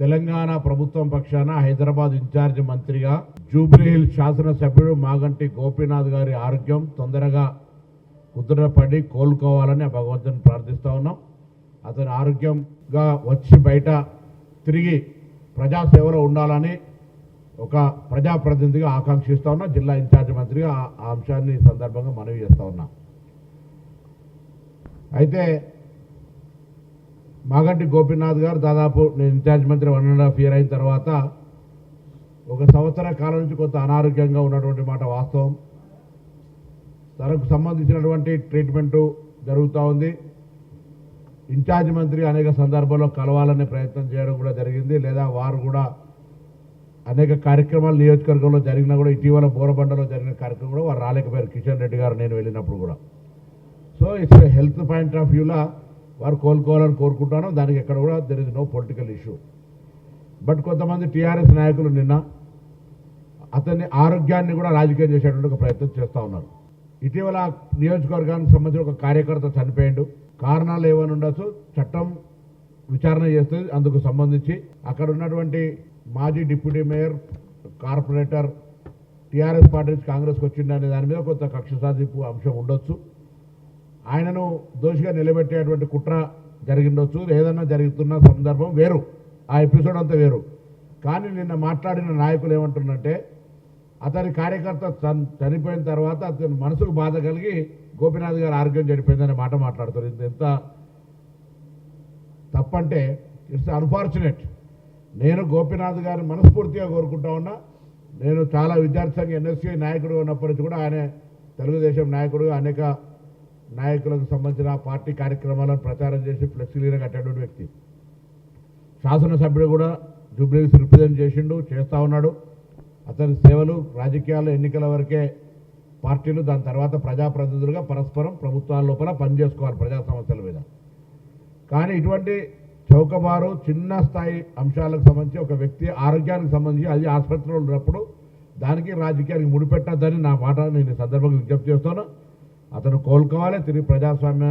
తెలంగాణ ప్రభుత్వం పక్షాన హైదరాబాద్ ఇన్ఛార్జ్ మంత్రిగా జూబ్లీహిల్స్ శాసనసభ్యుడు మాగంటి గోపీనాథ్ గారి ఆరోగ్యం తొందరగా కుదుటపడి కోలుకోవాలని భగవంతుని ప్రార్థిస్తూ ఉన్నాం. అతని ఆరోగ్యంగా వచ్చి బయట తిరిగి ప్రజాసేవలో ఉండాలని ఒక ప్రజాప్రతినిధిగా ఆకాంక్షిస్తూ ఉన్నా. జిల్లా ఇన్ఛార్జ్ మంత్రిగా ఆ అంశాన్ని సందర్భంగా మనవి చేస్తూ ఉన్నాం. అయితే మాగంటి గోపీనాథ్ గారు దాదాపు నేను ఇన్ఛార్జ్ మంత్రి 1.5 years అయిన తర్వాత 1 సంవత్సర కాలం నుంచి కొంత అనారోగ్యంగా ఉన్నటువంటి మాట వాస్తవం. తనకు సంబంధించినటువంటి ట్రీట్మెంటు జరుగుతూ ఉంది. ఇన్ఛార్జ్ మంత్రి అనేక సందర్భాల్లో కలవాలనే ప్రయత్నం చేయడం కూడా జరిగింది. లేదా వారు కూడా అనేక కార్యక్రమాలు నియోజకవర్గంలో జరిగినా కూడా ఇటీవల బోరబండలో జరిగిన కార్యక్రమం కూడా వారు రాలేకపోయారు. కిషన్ రెడ్డి గారు నేను వెళ్ళినప్పుడు కూడా. So it's health point of వ్యూలా వారు కోలుకోవాలని కోరుకుంటాను. దానికి ఎక్కడ కూడా there is no political issue. But కొంతమంది టీఆర్ఎస్ నాయకులు నిన్న అతని ఆరోగ్యాన్ని కూడా రాజకీయం చేసేటువంటి ఒక ప్రయత్నం చేస్తూ ఉన్నారు. ఇటీవల నియోజకవర్గానికి సంబంధించిన ఒక కార్యకర్త చనిపోయాడు. కారణాలు ఏమైనా ఉండొచ్చు, చట్టం విచారణ చేస్తుంది. అందుకు సంబంధించి అక్కడ ఉన్నటువంటి మాజీ deputy mayor, corporator TRS party నుంచి కాంగ్రెస్కి వచ్చిండనే దాని మీద కొంత కక్ష సాధింపు అంశం ఉండొచ్చు. ఆయనను దోషిగా నిలబెట్టేటువంటి కుట్ర జరిగిండొచ్చు. ఏదన్నా జరుగుతున్న సందర్భం వేరు, ఆ ఎపిసోడ్ అంతా వేరు. కానీ నిన్న మాట్లాడిన నాయకులు ఏమంటున్నారంటే అతని కార్యకర్త చనిపోయిన తర్వాత అతని మనసుకు బాధ కలిగి గోపీనాథ్ గారు ఆరోగ్యం చెడిపోయిందనే మాట మాట్లాడుతారు. ఇది ఎంత తప్పంటే ఇట్స్ అన్ఫార్చునేట్. నేను గోపీనాథ్ గారిని మనస్ఫూర్తిగా కోరుకుంటా ఉన్నా. నేను చాలా విద్యార్థి సంఘ ఎన్ఎస్సీ నాయకుడు ఉన్నప్పటి నుంచి కూడా ఆయన తెలుగుదేశం నాయకుడుగా అనేక నాయకులకు సంబంధించిన పార్టీ కార్యక్రమాలను ప్రచారం చేసి ఫ్లెక్సీగా కట్టేటువంటి వ్యక్తి. శాసనసభ్యుడు కూడా జూబ్లీహిల్స్ రిప్రజెంట్ చేస్తూ ఉన్నాడు. అతని సేవలు రాజకీయాల్లో ఎన్నికల వరకే పార్టీలు, దాని తర్వాత ప్రజాప్రతినిధులుగా పరస్పరం ప్రభుత్వాల లోపల పనిచేసుకోవాలి ప్రజా సమస్యల మీద. కానీ ఇటువంటి చౌకబారు చిన్న స్థాయి అంశాలకు సంబంధించి ఒక వ్యక్తి ఆరోగ్యానికి సంబంధించి అది ఆసుపత్రిలో ఉన్నప్పుడు దానికి రాజకీయానికి ముడిపెట్టద్దని నా మాట నేను ఈ సందర్భంగా విజ్ఞప్తి చేస్తాను. అతను కోలుకోవాలి, తిరిగి ప్రజాస్వామ్య